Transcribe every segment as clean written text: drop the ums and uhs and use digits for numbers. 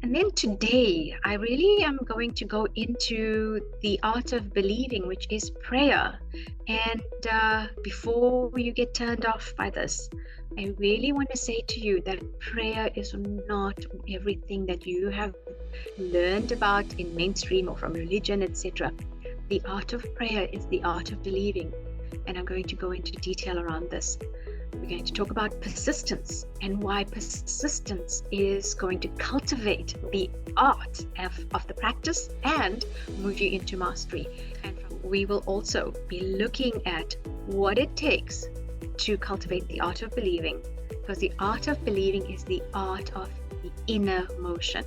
And then today, I really am going to go into the art of believing, which is prayer. And before you get turned off by this, I really want to say to you that prayer is not everything that you have learned about in mainstream or from religion, etc. The art of prayer is the art of believing. And I'm going to go into detail around this. We're going to talk about persistence and why persistence is going to cultivate the art of the practice and move you into mastery. And we will also be looking at what it takes to cultivate the art of believing, because the art of believing is the art of the inner motion.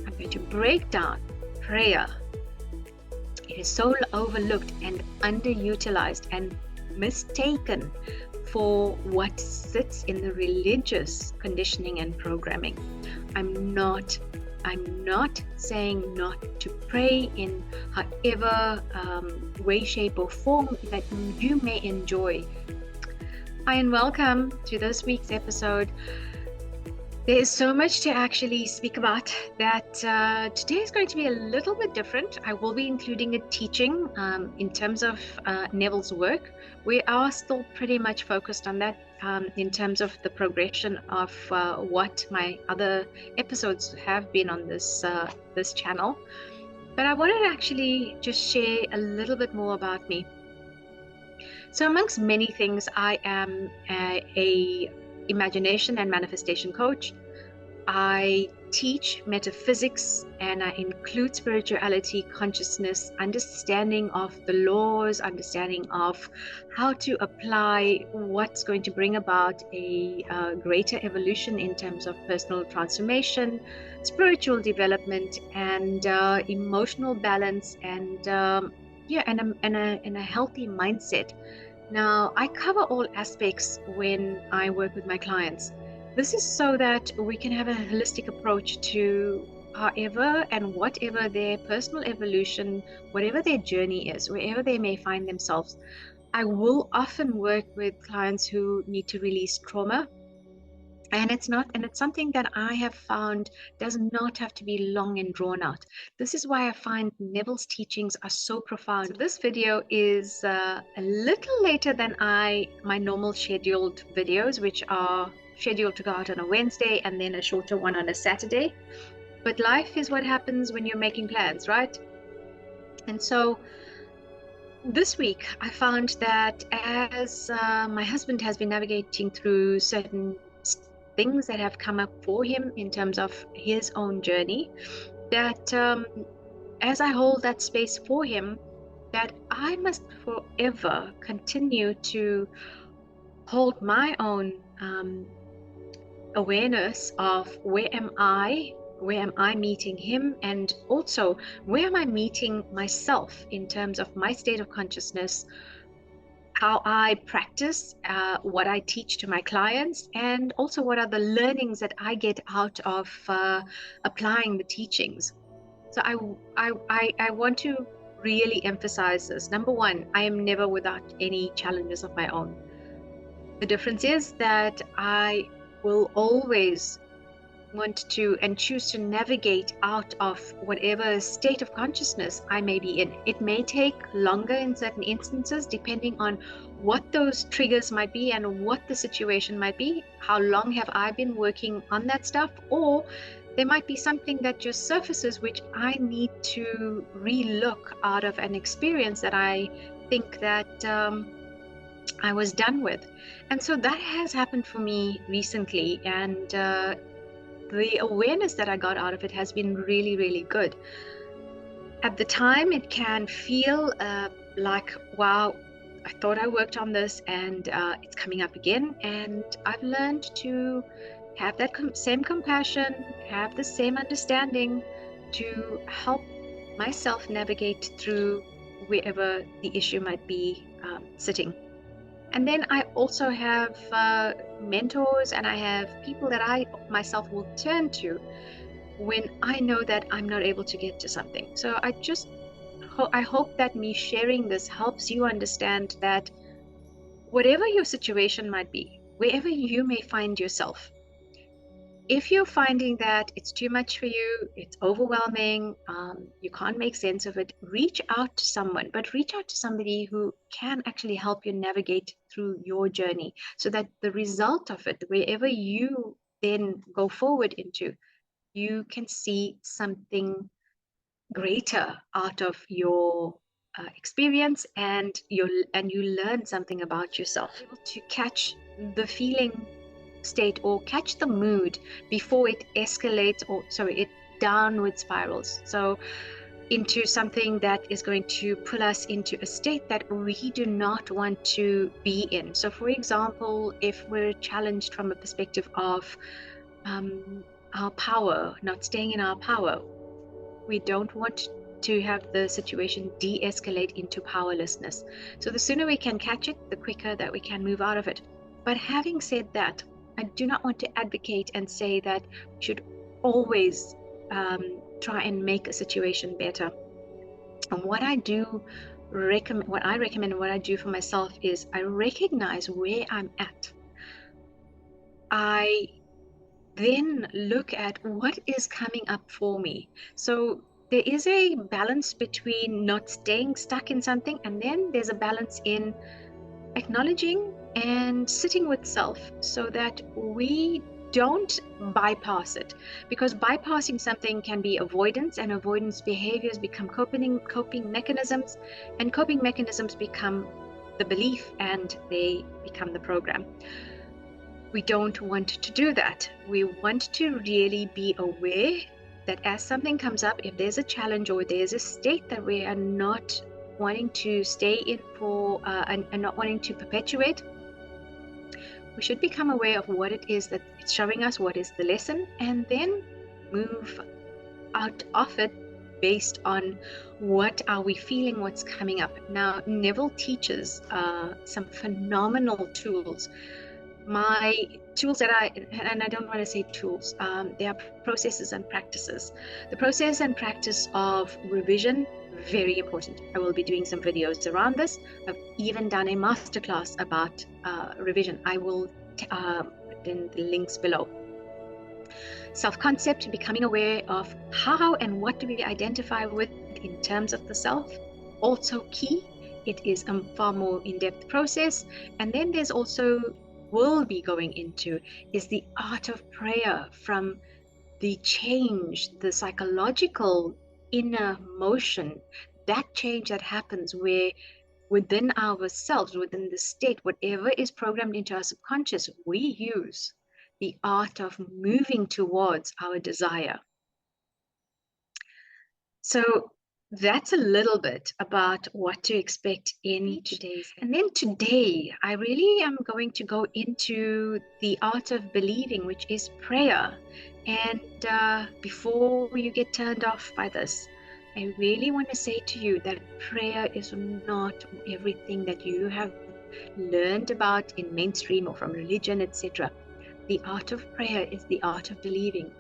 I'm going to break down prayer. It is so overlooked and underutilized and mistaken for what sits in the religious conditioning and programming. I'm not saying not to pray in however way, shape, or form that you may enjoy. Hi, and welcome to this week's episode. There is so much to actually speak about that today is going to be a little bit different. I will be including a teaching in terms of Neville's work. We are still pretty much focused on that in terms of the progression of what my other episodes have been on this channel. But I wanted to actually just share a little bit more about me. So amongst many things, I am a imagination and manifestation coach. I teach metaphysics and I include spirituality, consciousness, understanding of the laws, understanding of how to apply what's going to bring about a greater evolution in terms of personal transformation, spiritual development, and emotional balance, and a healthy mindset. Now, I cover all aspects when I work with my clients. This is so that we can have a holistic approach to however and whatever their personal evolution, whatever their journey is, wherever they may find themselves. I will often work with clients who need to release trauma. And it's something that I have found does not have to be long and drawn out. This is why I find Neville's teachings are so profound. So this video is a little later than my normal scheduled videos, which are scheduled to go out on a Wednesday and then a shorter one on a Saturday. But life is what happens when you're making plans, right? And so this week I found that as my husband has been navigating through certain things that have come up for him in terms of his own journey, that as I hold that space for him, that I must forever continue to hold my own awareness of where am I meeting him, and also where am I meeting myself in terms of my state of consciousness, how I practice, what I teach to my clients, and also what are the learnings that I get out of applying the teachings. So I want to really emphasize this. Number one, I am never without any challenges of my own. The difference is that I will always want to and choose to navigate out of whatever state of consciousness I may be in. It may take longer in certain instances, depending on what those triggers might be and what the situation might be. How long have I been working on that stuff? Or there might be something that just surfaces which I need to relook out of an experience that I think that I was done with. And so that has happened for me recently, and the awareness that I got out of it has been really, really good. At the time, it can feel like, wow, I thought I worked on this and it's coming up again. And I've learned to have that same compassion, have the same understanding to help myself navigate through wherever the issue might be sitting. And then I also have mentors, and I have people that I myself will turn to when I know that I'm not able to get to something. So I hope that me sharing this helps you understand that whatever your situation might be, wherever you may find yourself, if you're finding that it's too much for you, it's overwhelming, you can't make sense of it, reach out to someone, but reach out to somebody who can actually help you navigate through your journey so that the result of it, wherever you then go forward into, you can see something greater out of your experience, and you learn something about yourself. Able to catch the feeling state or catch the mood before it escalates, or sorry, it downward spirals, so into something that is going to pull us into a state that we do not want to be in. So for example, if we're challenged from a perspective of our power, not staying in our power, we don't want to have the situation de-escalate into powerlessness. So the sooner we can catch it, the quicker that we can move out of it. But having said that, I do not want to advocate and say that we should always try and make a situation better. And what I recommend and what I do for myself is I recognize where I'm at. I then look at what is coming up for me. So there is a balance between not staying stuck in something, and then there's a balance in acknowledging and sitting with self so that we don't bypass it, because bypassing something can be avoidance, and avoidance behaviors become coping mechanisms, and coping mechanisms become the belief, and they become the program. We don't want to do that. We want to really be aware that as something comes up, if there's a challenge or there's a state that we are not wanting to stay in for and not wanting to perpetuate, we should become aware of what it is that it's showing us, what is the lesson, and then move out of it based on what are we feeling, what's coming up. Now, Neville teaches some phenomenal tools. My tools that and I don't want to say tools, they are processes and practices. The process and practice of revision, very important. I will be doing some videos around this. I've even done a masterclass about revision. I will put in the links below. Self-concept, becoming aware of how and what do we identify with in terms of the self, also key. It is a far more in-depth process. And then there's also will be going into is the art of prayer, from the change, the psychological inner motion, that change that happens where within ourselves, within the state, whatever is programmed into our subconscious, we use the art of moving towards our desire. So that's a little bit about what to expect in today's. And then today, I really am going to go into the art of believing, which is prayer. And before you get turned off by this, I really want to say to you that prayer is not everything that you have learned about in mainstream or from religion, etc. The art of prayer is the art of believing.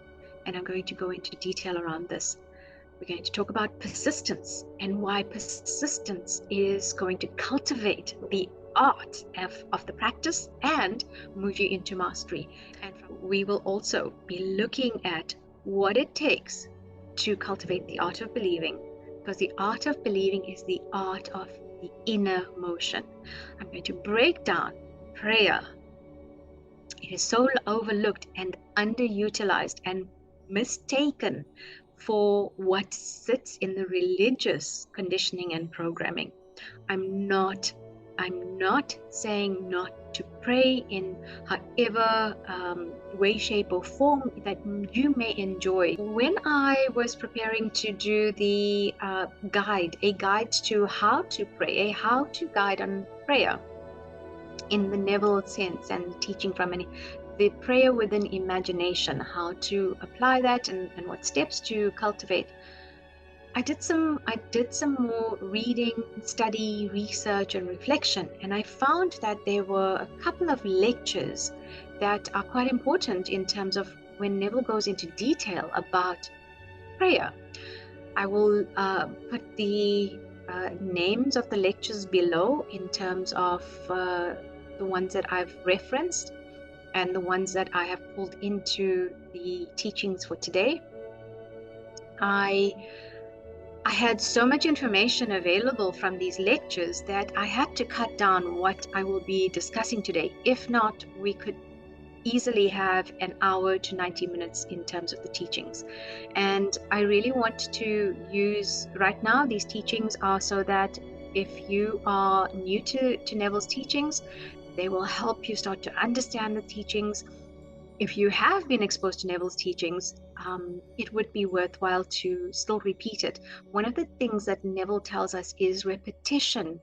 And I'm going to go into detail around this. We're going to talk about persistence and why persistence is going to cultivate the art of the practice and move you into mastery. And we will also be looking at what it takes to cultivate the art of believing, because the art of believing is the art of the inner motion. I'm going to break down prayer. It is so overlooked and underutilized and mistaken for what sits in the religious conditioning and programming. I'm not saying not to pray in however way, shape, or form that you may enjoy. When I was preparing to do the a guide to how to pray, a how to guide on prayer in the Neville sense and teaching from the prayer within imagination, how to apply that and what steps to cultivate. I did some more reading, study, research, and reflection, and I found that there were a couple of lectures that are quite important in terms of when Neville goes into detail about prayer. I will put the names of the lectures below in terms of the ones that I've referenced. and the ones that I have pulled into the teachings for today, I had so much information available from these lectures that I had to cut down what I will be discussing today. If not, we could easily have an hour to 90 minutes in terms of the teachings. And I really want to use right now, these teachings are so that if you are new to Neville's teachings, they will help you start to understand the teachings. If you have been exposed to Neville's teachings, it would be worthwhile to still repeat it. One of the things that Neville tells us is repetition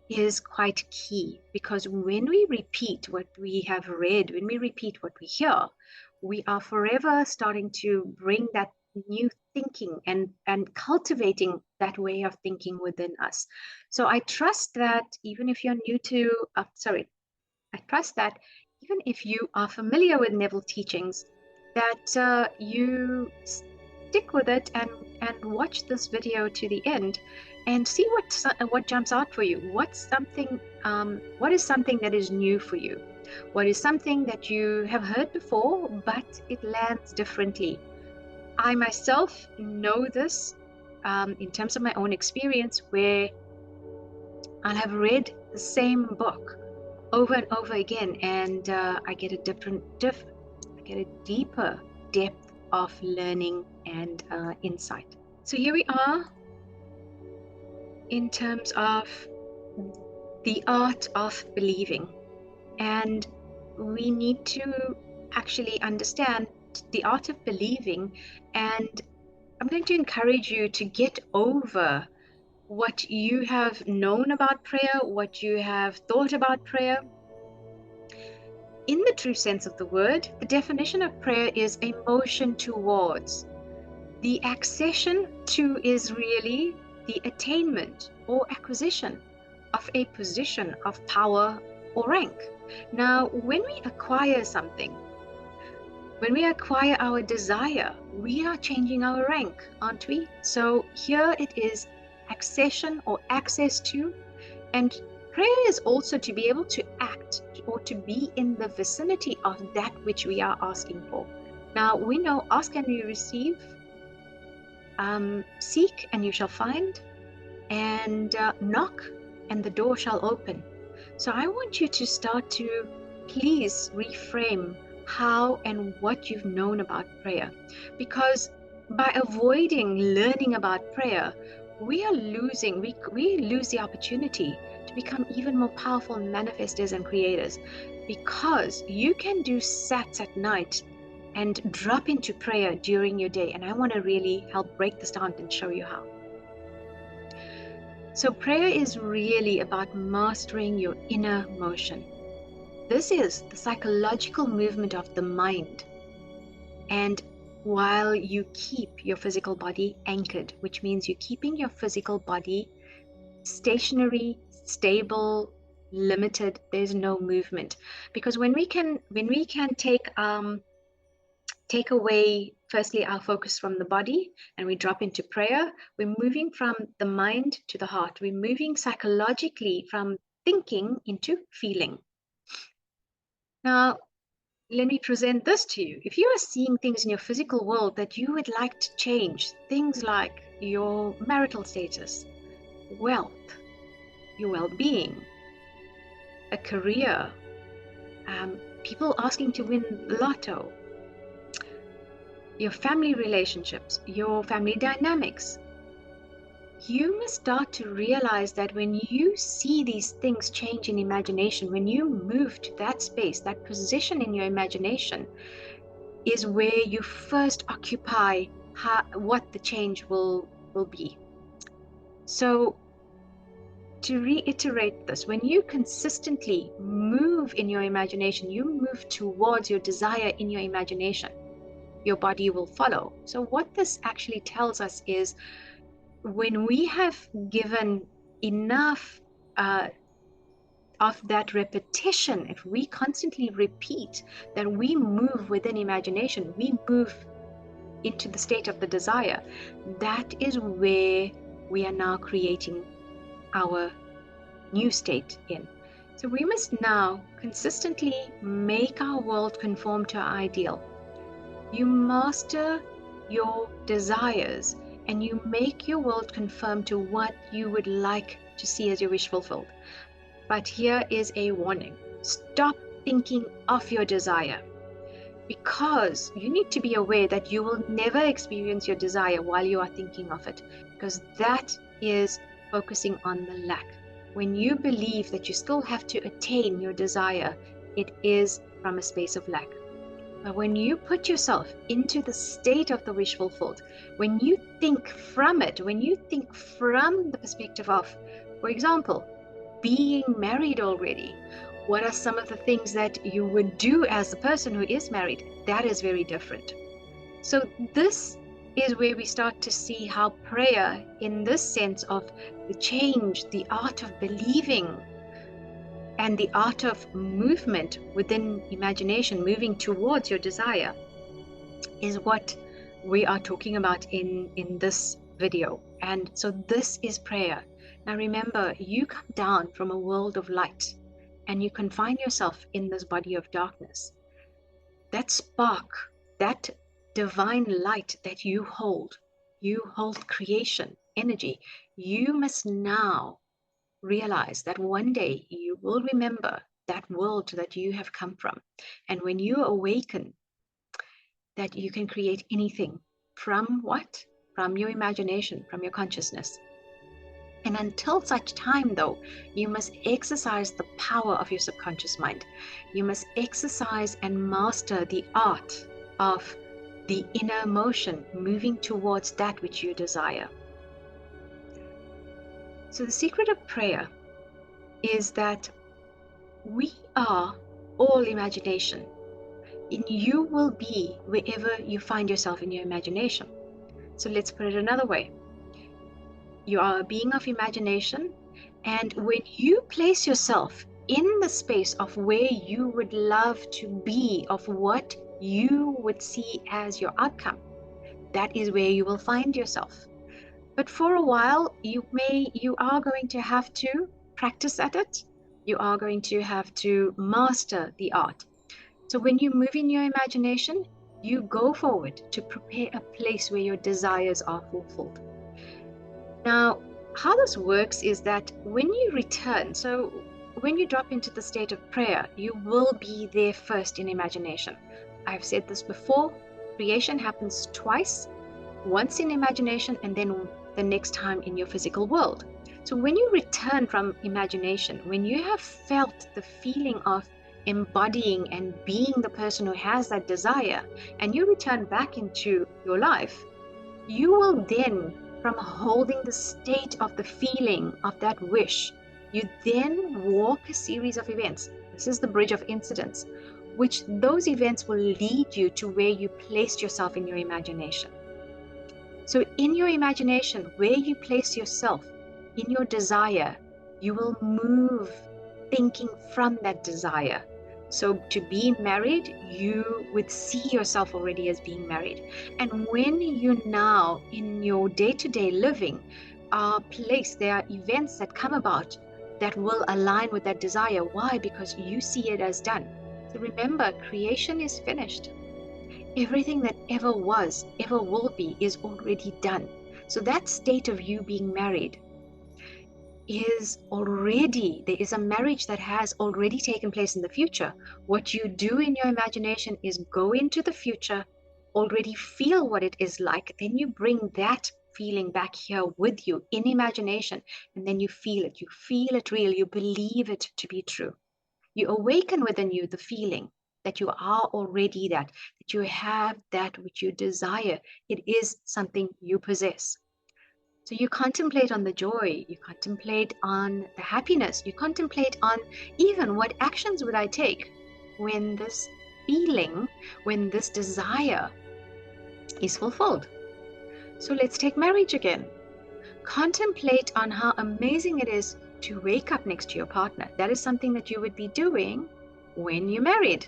is quite key, because when we repeat what we have read, when we repeat what we hear, we are forever starting to bring that new thinking and cultivating that way of thinking within us. So I trust that even if you're new to, I trust that even if you are familiar with Neville teachings, that you stick with it and watch this video to the end and see what jumps out for you. What is something that is new for you? What is something that you have heard before, but it lands differently? I myself know this in terms of my own experience, where I have read the same book over and over again, and I get a deeper depth of learning and insight. So here we are in terms of the art of believing, and we need to actually understand the art of believing. And I'm going to encourage you to get over what you have known about prayer, what you have thought about prayer. In the true sense of the word, the definition of prayer is a motion towards. The accession to is really the attainment or acquisition of a position of power or rank. Now, when we acquire something, when we acquire our desire, we are changing our rank, aren't we? So here it is accession or access to, and prayer is also to be able to act or to be in the vicinity of that which we are asking for. Now, we know ask and you receive, seek and you shall find, and knock and the door shall open. So I want you to start to please reframe how and what you've known about prayer, because by avoiding learning about prayer, we lose the opportunity to become even more powerful manifestors and creators, because you can do sats at night and drop into prayer during your day. And I want to really help break this down and show you how. So prayer is really about mastering your inner motion. This is the psychological movement of the mind. And while you keep your physical body anchored, which means you're keeping your physical body stationary, stable, limited, there's no movement. Because when we can take away firstly our focus from the body and we drop into prayer, we're moving from the mind to the heart. We're moving psychologically from thinking into feeling. Now, let me present this to you. If you are seeing things in your physical world that you would like to change, things like your marital status, wealth, your well-being, a career, people asking to win lotto, your family relationships, your family dynamics, you must start to realize that when you see these things change in imagination, when you move to that space, that position in your imagination is where you first occupy what the change will be. So to reiterate this, when you consistently move in your imagination, you move towards your desire in your imagination, your body will follow. So what this actually tells us is, when we have given enough of that repetition, if we constantly repeat that we move within imagination, we move into the state of the desire, that is where we are now creating our new state in. So we must now consistently make our world conform to our ideal. You master your desires and you make your world conform to what you would like to see as your wish fulfilled. But here is a warning. Stop thinking of your desire, because you need to be aware that you will never experience your desire while you are thinking of it, because that is focusing on the lack. When you believe that you still have to attain your desire, it is from a space of lack. But when you put yourself into the state of the wish fulfilled, when you think from it, when you think from the perspective of, for example, being married already, what are some of the things that you would do as a person who is married? That is very different. So this is where we start to see how prayer, in this sense of the change, the art of believing, and the art of movement within imagination, moving towards your desire, is what we are talking about in this video. And so this is prayer. Now remember, you come down from a world of light and you confine yourself in this body of darkness. That spark, that divine light that you hold creation, energy. You must now realize that one day you will remember that world that you have come from. And when you awaken, that you can create anything from what? From your imagination, from your consciousness. And until such time, though, you must exercise the power of your subconscious mind. You must exercise and master the art of the inner motion, moving towards that which you desire. So the secret of prayer is that we are all imagination, and you will be wherever you find yourself in your imagination. So let's put it another way. You are a being of imagination, and when you place yourself in the space of where you would love to be, of what you would see as your outcome, that is where you will find yourself. But for a while, you are going to have to practice at it. You are going to have to master the art. So when you move in your imagination, you go forward to prepare a place where your desires are fulfilled. Now, how this works is that when you return, so when you drop into the state of prayer, you will be there first in imagination. I've said this before, creation happens twice, once in imagination and then the next time in your physical world. So when you return from imagination, when you have felt the feeling of embodying and being the person who has that desire, and you return back into your life, you will then, from holding the state of the feeling of that wish, you then walk a series of events. This is the bridge of incidents, which those events will lead you to where you placed yourself in your imagination. So in your imagination, where you place yourself in your desire, you will move thinking from that desire. So to be married, you would see yourself already as being married. And when you now, in your day-to-day living, are placed, there are events that come about that will align with that desire. Why? Because you see it as done. So remember, creation is finished. Everything that ever was, ever will be, is already done. So that state of you being married is already, there is a marriage that has already taken place in the future. What you do in your imagination is go into the future, already feel what it is like, then you bring that feeling back here with you in imagination, and then you feel it real, you believe it to be true. You awaken within you the feeling that you are already that you have that which you desire. It is something you possess. So you contemplate on the joy, you contemplate on the happiness, you contemplate on even what actions would I take when this feeling, when this desire is fulfilled. So let's take marriage again. Contemplate on how amazing it is to wake up next to your partner. That is something that you would be doing when you're married.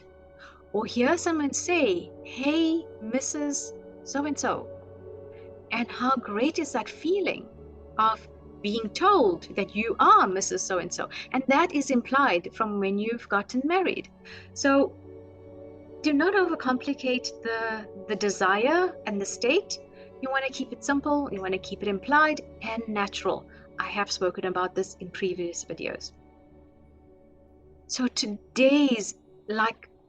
Or hear someone say, "Hey, Mrs. So-and-so." And how great is that feeling of being told that you are Mrs. So-and-so. And that is implied from when you've gotten married. So do not overcomplicate the desire and the state. You want to keep it simple, you want to keep it implied and natural. I have spoken about this in previous videos. So today's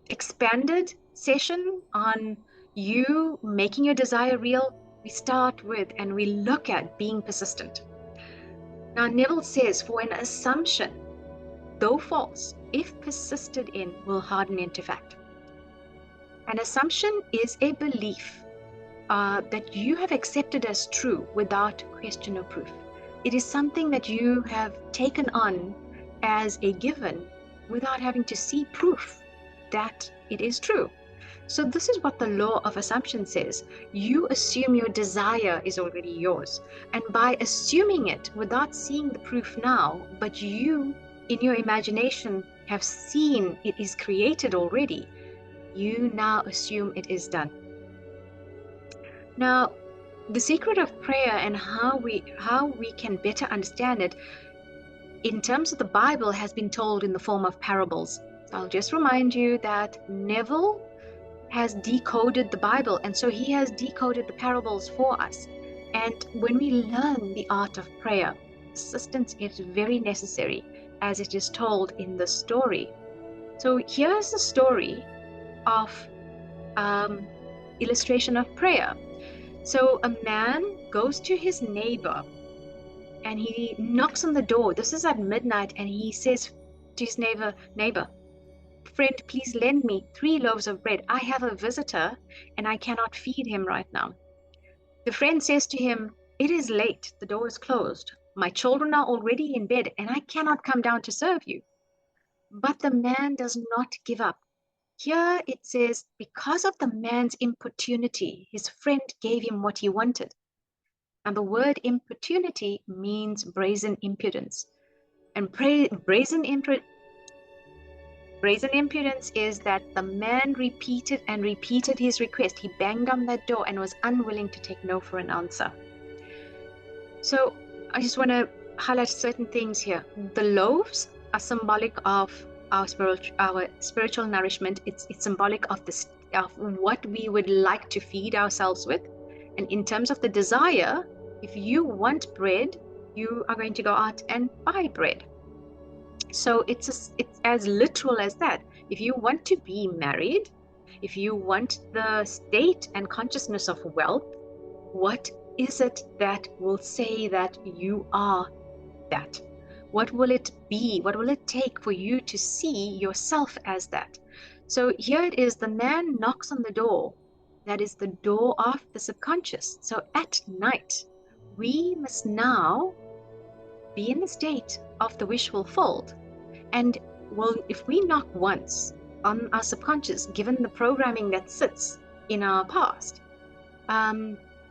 expanded session on you making your desire real, we start with and we look at being persistent. Now Neville says, for an assumption, though false, if persisted in, will harden into fact. An assumption is a belief that you have accepted as true without question or proof. It is something that you have taken on as a given without having to see proof that it is true. So this is what the law of assumption says. You assume your desire is already yours. And by assuming it without seeing the proof now, but you in your imagination have seen it is created already, you now assume it is done. Now, the secret of prayer and how we can better understand it in terms of the Bible has been told in the form of parables. So I'll just remind you that Neville has decoded the Bible, and so he has decoded the parables for us. And when we learn the art of prayer, persistence is very necessary, as it is told in the story. So here's the story of illustration of prayer. So a man goes to his neighbor and he knocks on the door. This is at midnight, and he says to his neighbor, friend, please lend me 3 loaves of bread. I have a visitor and I cannot feed him right now. The friend says to him, it is late, the door is closed. My children are already in bed and I cannot come down to serve you. But the man does not give up. Here it says, because of the man's importunity, his friend gave him what he wanted. And the word importunity means brazen impudence. And brazen impudence is that the man repeated and repeated his request. He banged on that door and was unwilling to take no for an answer. So I just want to highlight certain things here. The loaves are symbolic of our spiritual nourishment. It's symbolic of what we would like to feed ourselves with. And in terms of the desire, if you want bread, you are going to go out and buy bread. So it's as literal as that. If you want to be married, if you want the state and consciousness of wealth, what is it that will say that you are that? What will it be? What will it take for you to see yourself as that? So here it is, the man knocks on the door. That is the door of the subconscious. So at night, we must now be in the state of the wish fulfilled. And if we knock once on our subconscious, given the programming that sits in our past,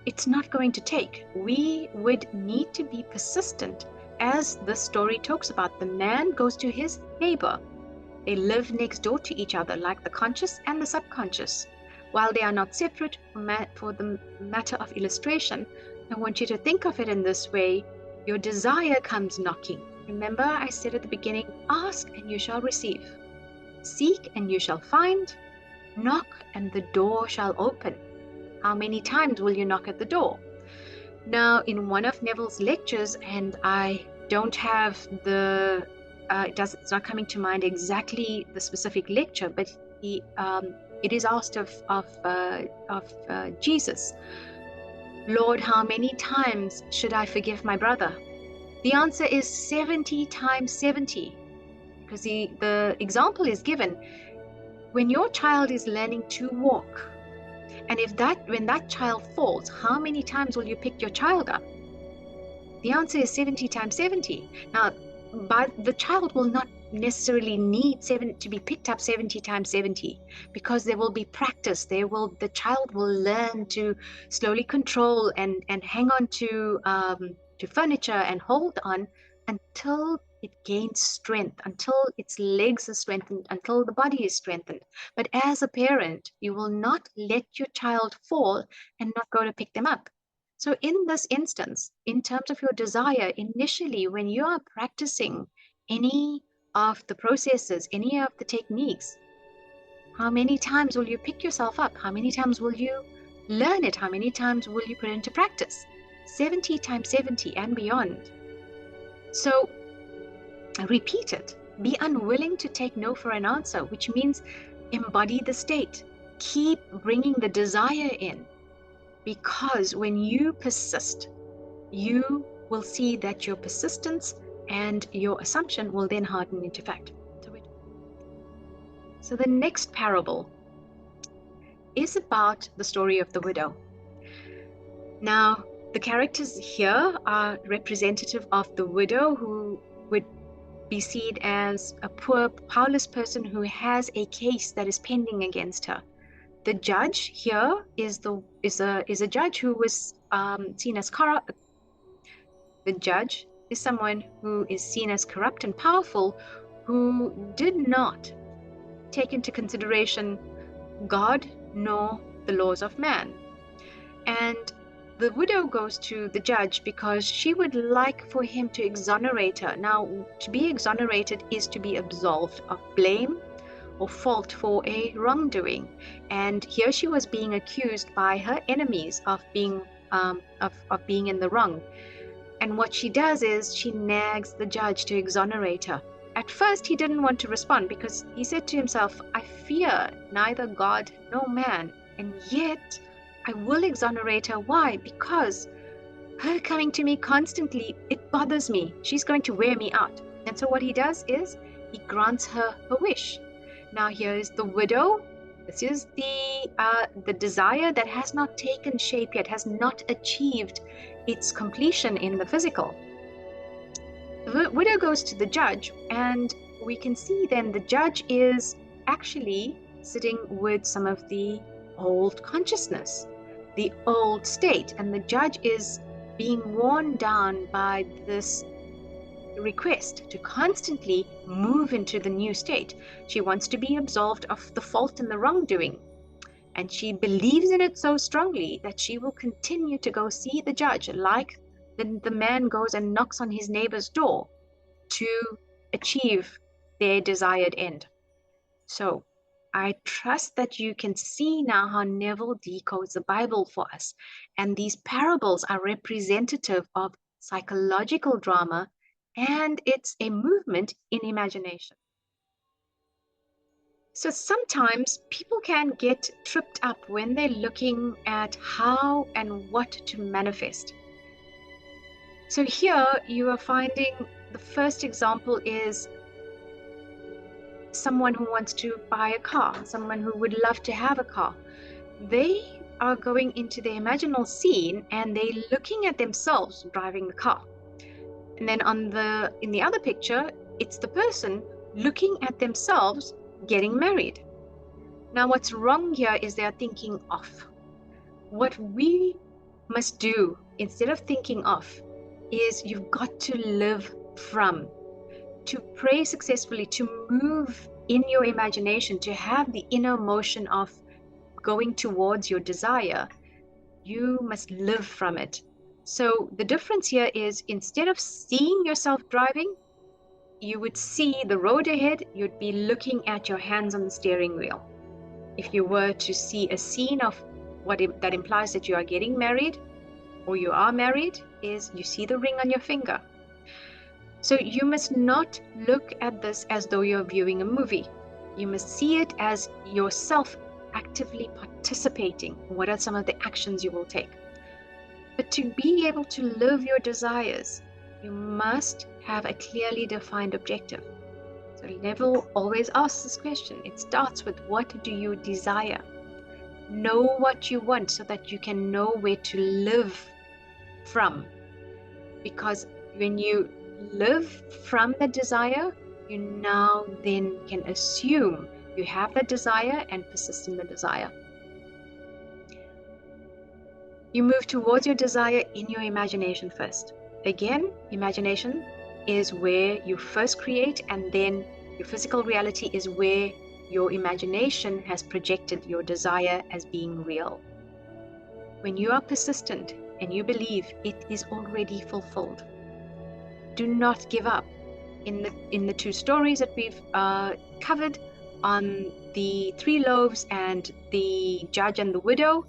it's not going to take. We would need to be persistent. As the story talks about, the man goes to his neighbor. They live next door to each other, like the conscious and the subconscious. While they are not separate, for the matter of illustration, I want you to think of it in this way. Your desire comes knocking. Remember, I said at the beginning, ask and you shall receive. Seek and you shall find. Knock and the door shall open. How many times will you knock at the door? Now, in one of Neville's lectures, and I don't have it's not coming to mind exactly the specific lecture, but it is asked of Jesus, Lord, how many times should I forgive my brother? The answer is 70 times 70, because the example is given when your child is learning to walk. And when that child falls, how many times will you pick your child up? The answer is 70 times 70. Now, the child will not necessarily need to be picked up 70 times 70, because there will be practice. The child will learn to slowly control and hang on to furniture and hold on until it gains strength, until its legs are strengthened, until the body is strengthened. But as a parent, you will not let your child fall and not go to pick them up. So in this instance, in terms of your desire, initially, when you are practicing any of the processes, any of the techniques, how many times will you pick yourself up? How many times will you learn it? How many times will you put it into practice? 70 times 70 and beyond. So repeat it. Be unwilling to take no for an answer, which means embody the state. Keep bringing the desire in, because when you persist, you will see that your persistence and your assumption will then harden into fact. So the next parable is about the story of the widow. Now, the characters here are representative of the widow, who would be seen as a poor, powerless person who has a case that is pending against her. The judge here is a judge who was seen as corrupt. The judge is someone who is seen as corrupt and powerful, who did not take into consideration God nor the laws of man. And the widow goes to the judge because she would like for him to exonerate her. Now, to be exonerated is to be absolved of blame or fault for a wrongdoing. And here she was being accused by her enemies of being in the wrong. And what she does is she nags the judge to exonerate her. At first, he didn't want to respond because he said to himself, I fear neither God nor man, and yet I will exonerate her. Why? Because her coming to me constantly, it bothers me. She's going to wear me out. And so what he does is he grants her a wish. Now here is the widow. This is the desire that has not taken shape yet, has not achieved its completion in the physical. The widow goes to the judge, and we can see then the judge is actually sitting with some of the old consciousness, the old state, and the judge is being worn down by this request to constantly move into the new state. She wants to be absolved of the fault and the wrongdoing, and she believes in it so strongly that she will continue to go see the judge, like the man goes and knocks on his neighbor's door to achieve their desired end. So I trust that you can see now how Neville decodes the Bible for us. And these parables are representative of psychological drama, and it's a movement in imagination. So sometimes people can get tripped up when they're looking at how and what to manifest. So here you are finding the first example is someone who wants to buy a car, someone who would love to have a car. They are going into the imaginal scene and they're looking at themselves driving the car. And then in the other picture, it's the person looking at themselves getting married. Now what's wrong here is they are thinking off. What we must do instead of thinking off is you've got to live from. To pray successfully, to move in your imagination, to have the inner motion of going towards your desire, you must live from it. So the difference here is instead of seeing yourself driving, you would see the road ahead, you'd be looking at your hands on the steering wheel. If you were to see a scene of that implies that you are getting married or you are married, is you see the ring on your finger. So you must not look at this as though you're viewing a movie. You must see it as yourself actively participating. What are some of the actions you will take? But to be able to live your desires, you must have a clearly defined objective. So Neville always asks this question. It starts with, what do you desire? Know what you want so that you can know where to live from. Because when you live from the desire, you now then can assume you have the desire and persist in the desire. You move towards your desire in your imagination first. Again, imagination is where you first create, and then your physical reality is where your imagination has projected your desire as being real. When you are persistent and you believe, it is already fulfilled. Do not give up. In the two stories that we've covered on the 3 loaves and the judge and the widow,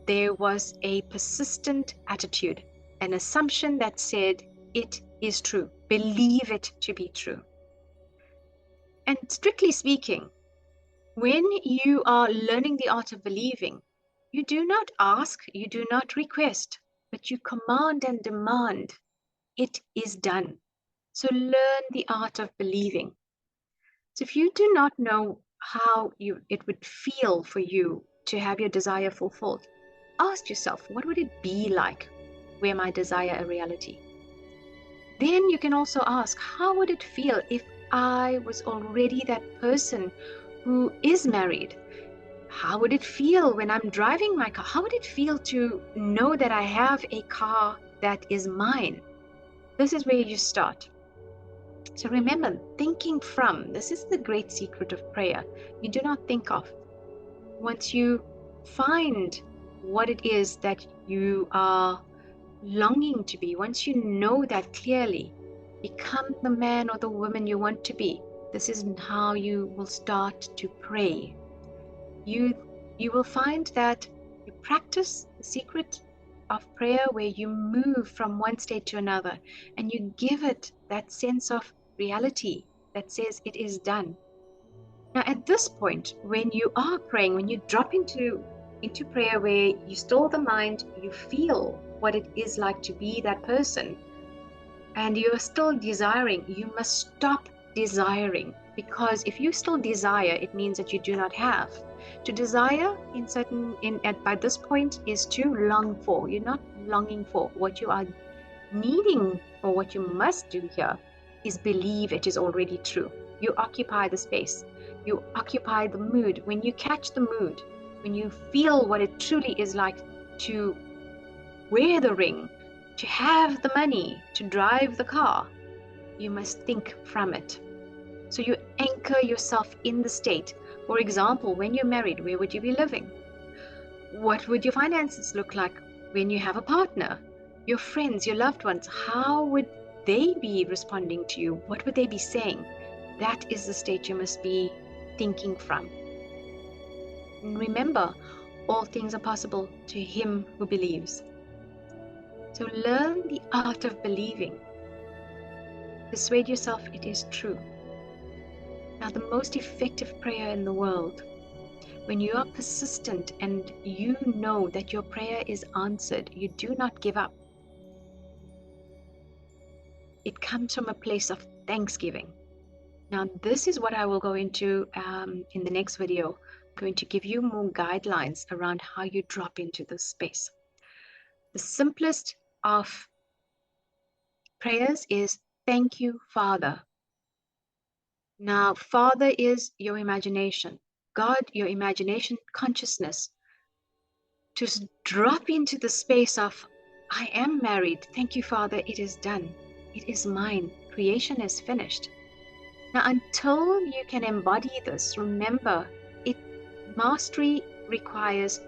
there was a persistent attitude, an assumption that said, it is true. Believe it to be true. And strictly speaking, when you are learning the art of believing, you do not ask, you do not request, but you command and demand. It is done. So learn the art of believing. So if you do not know how it would feel for you to have your desire fulfilled, ask yourself, what would it be like were my desire a reality? Then you can also ask, how would it feel if I was already that person who is married? How would it feel when I'm driving my car? How would it feel to know that I have a car that is mine? This is where you start. So remember, thinking from, this is the great secret of prayer. You do not think of. Once you find what it is that you are longing to be, once you know that clearly, become the man or the woman you want to be. This is how you will start to pray. You will find that you practice the secret of prayer where you move from one state to another and you give it that sense of reality that says it is done. Now at this point, when you are praying, when you drop into prayer where you still the mind, you feel what it is like to be that person, and you're still desiring, you must stop desiring, because if you still desire, it means that you do not have. To desire by this point is to long for. You're not longing for. What you are needing, or what you must do here, is believe it is already true. You occupy the space. You occupy the mood. When you catch the mood, when you feel what it truly is like to wear the ring, to have the money, to drive the car, you must think from it. So you anchor yourself in the state. For example, when you're married, where would you be living? What would your finances look like when you have a partner? Your friends, your loved ones, how would they be responding to you? What would they be saying? That is the state you must be thinking from. And remember, all things are possible to him who believes. So learn the art of believing. Persuade yourself it is true. Now, the most effective prayer in the world, when you are persistent and you know that your prayer is answered, you do not give up. It comes from a place of thanksgiving. Now, this is what I will go into in the next video. I'm going to give you more guidelines around how you drop into this space. The simplest of prayers is, thank you, Father. Now, Father is your imagination. God, your imagination, consciousness. To drop into the space of, I am married. Thank you, Father. It is done. It is mine. Creation is finished. Now, until you can embody this, remember, mastery requires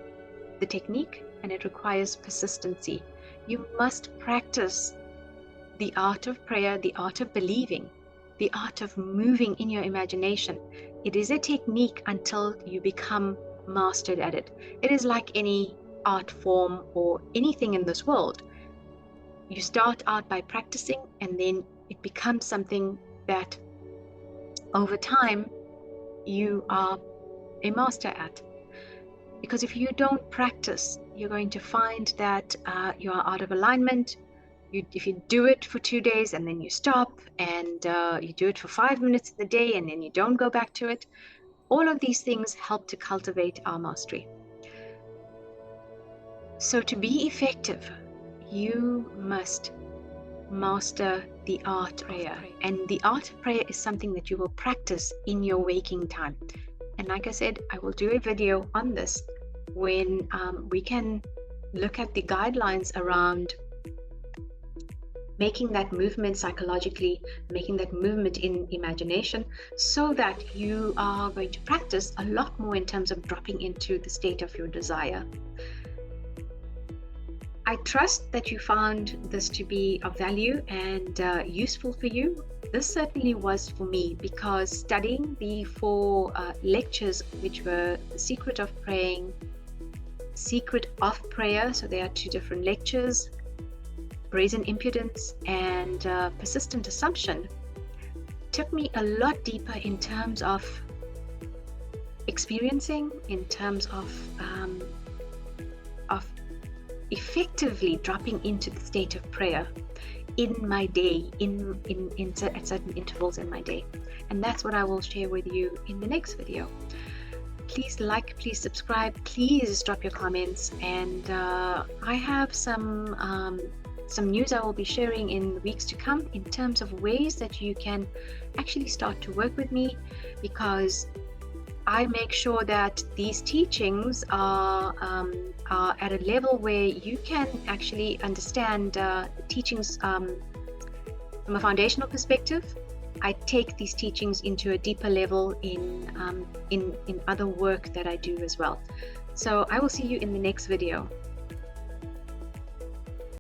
the technique and it requires persistency. You must practice the art of prayer, the art of believing, the art of moving in your imagination. It is a technique until you become mastered at it. It is like any art form or anything in this world. You start out by practicing and then it becomes something that over time you are a master at. Because if you don't practice, you're going to find that you are out of alignment. If you do it for 2 days and then you stop, and you do it for 5 minutes in the day and then you don't go back to it, all of these things help to cultivate our mastery. So to be effective, you must master the art of prayer. And the art of prayer is something that you will practice in your waking time. And like I said, I will do a video on this when we can look at the guidelines around making that movement psychologically, making that movement in imagination, so that you are going to practice a lot more in terms of dropping into the state of your desire. I trust that you found this to be of value and useful for you. This certainly was for me, because studying the 4 lectures, which were The Secret of Praying, Secret of Prayer, so there are 2 different lectures, Brazen Impudence, and Persistent Assumption, took me a lot deeper in terms of experiencing, in terms of effectively dropping into the state of prayer in my day, at certain intervals in my day. And that's what I will share with you in the next video. Please like, please subscribe, please drop your comments, and I have some news I will be sharing in the weeks to come in terms of ways that you can actually start to work with me, because I make sure that these teachings are at a level where you can actually understand the teachings from a foundational perspective. I take these teachings into a deeper level in other work that I do as well. So I will see you in the next video.